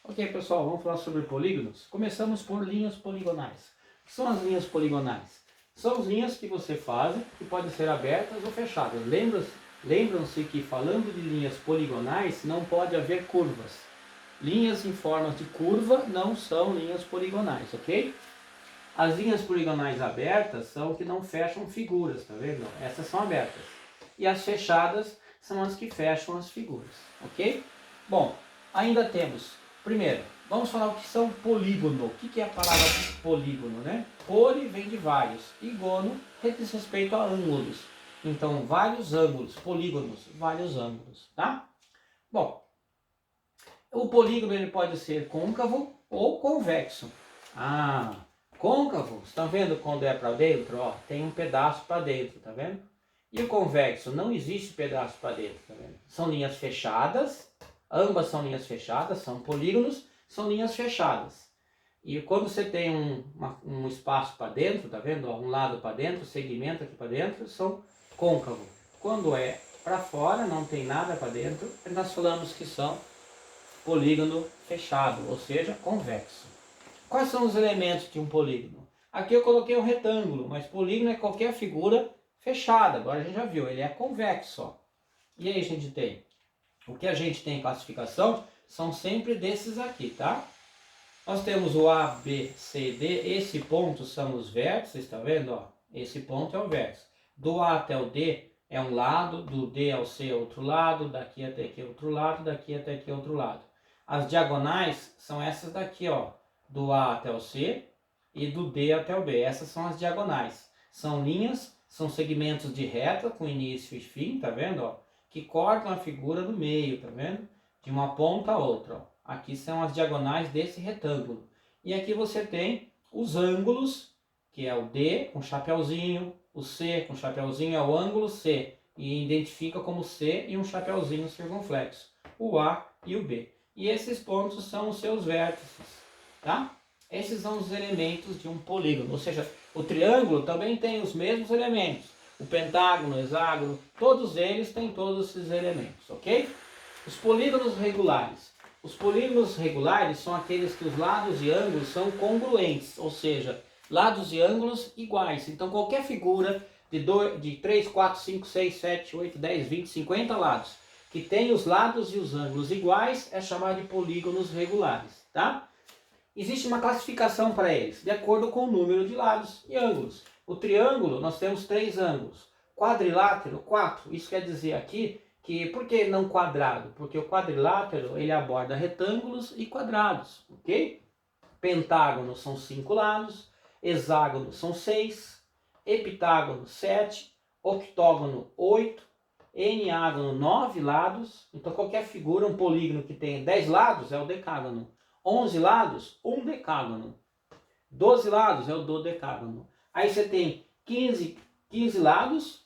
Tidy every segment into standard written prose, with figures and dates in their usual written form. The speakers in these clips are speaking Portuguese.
Ok, pessoal, vamos falar sobre polígonos. Começamos por linhas poligonais. O que são as linhas poligonais? São as linhas que você faz, que podem ser abertas ou fechadas. Lembram-se que falando de linhas poligonais, não pode haver curvas. Linhas em forma de curva não são linhas poligonais, ok? As linhas poligonais abertas são que não fecham figuras, tá vendo? Essas são abertas. E as fechadas são as que fecham as figuras, ok? Bom, ainda temos, primeiro, vamos falar o que são polígono. O que é a palavra polígono, né? Poli vem de vários, e gono diz respeito a ângulos. Então, vários ângulos, polígonos, vários ângulos, tá? Bom, o polígono ele pode ser côncavo ou convexo. Côncavo, estão vendo quando é para dentro? Ó, tem um pedaço para dentro, tá vendo? E o convexo, não existe pedaço para dentro, tá vendo? São linhas fechadas, ambas são linhas fechadas, são polígonos, são linhas fechadas. E quando você tem um espaço para dentro, tá vendo? Ó, um lado para dentro, segmento aqui para dentro, são côncavo. Quando é para fora, não tem nada para dentro, nós falamos que são polígono fechado, ou seja, convexo. Quais são os elementos de um polígono? Aqui eu coloquei um retângulo, mas polígono é qualquer figura fechada. Agora a gente já viu, ele é convexo. Ó. E aí a gente tem, o que a gente tem em classificação são sempre desses aqui, tá? Nós temos o A, B, C, D, esse ponto são os vértices, tá vendo? Ó? Esse ponto é o vértice. Do A até o D é um lado, do D ao C é outro lado, daqui até aqui é outro lado, daqui até aqui é outro lado. As diagonais são essas daqui, ó. Do A até o C e do D até o B. Essas são as diagonais. São linhas, são segmentos de reta com início e fim, tá vendo? Ó? Que cortam a figura do meio, tá vendo? De uma ponta a outra. Ó. Aqui são as diagonais desse retângulo. E aqui você tem os ângulos, que é o D com chapeuzinho, o C com chapeuzinho é o ângulo C. E identifica como C e um chapeuzinho circunflexo. O A e o B. E esses pontos são os seus vértices. Tá? Esses são os elementos de um polígono, ou seja, o triângulo também tem os mesmos elementos, o pentágono, o hexágono, todos eles têm todos esses elementos, ok? Os polígonos regulares. Os polígonos regulares são aqueles que os lados e ângulos são congruentes, ou seja, lados e ângulos iguais. Então qualquer figura de 3, 4, 5, 6, 7, 8, 10, 20, 50 lados, que tem os lados e os ângulos iguais, é chamado de polígonos regulares, tá? Existe uma classificação para eles, de acordo com o número de lados e ângulos. O triângulo, nós temos 3 ângulos. Quadrilátero, 4. Isso quer dizer aqui que, por que não quadrado? Porque o quadrilátero, ele aborda retângulos e quadrados, ok? Pentágono são 5 lados, hexágono são 6, heptágono 7, octógono 8, eneágono 9 lados. Então qualquer figura, um polígono que tenha 10 lados é o decágono. 11 lados, um decágono. 12 lados é o dodecágono. Aí você tem 15 lados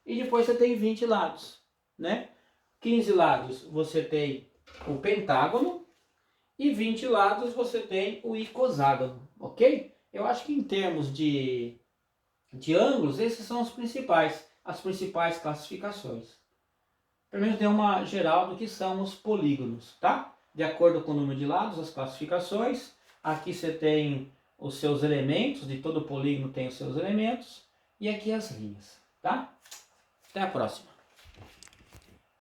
e depois você tem 20 lados, né? 15 lados você tem o pentágono e 20 lados você tem o icoságono, ok? Eu acho que em termos de ângulos, esses são os principais, as principais classificações. Pelo menos deu uma geral do que são os polígonos, tá? De acordo com o número de lados, as classificações. Aqui você tem os seus elementos, de todo polígono tem os seus elementos. E aqui as linhas, tá? Até a próxima.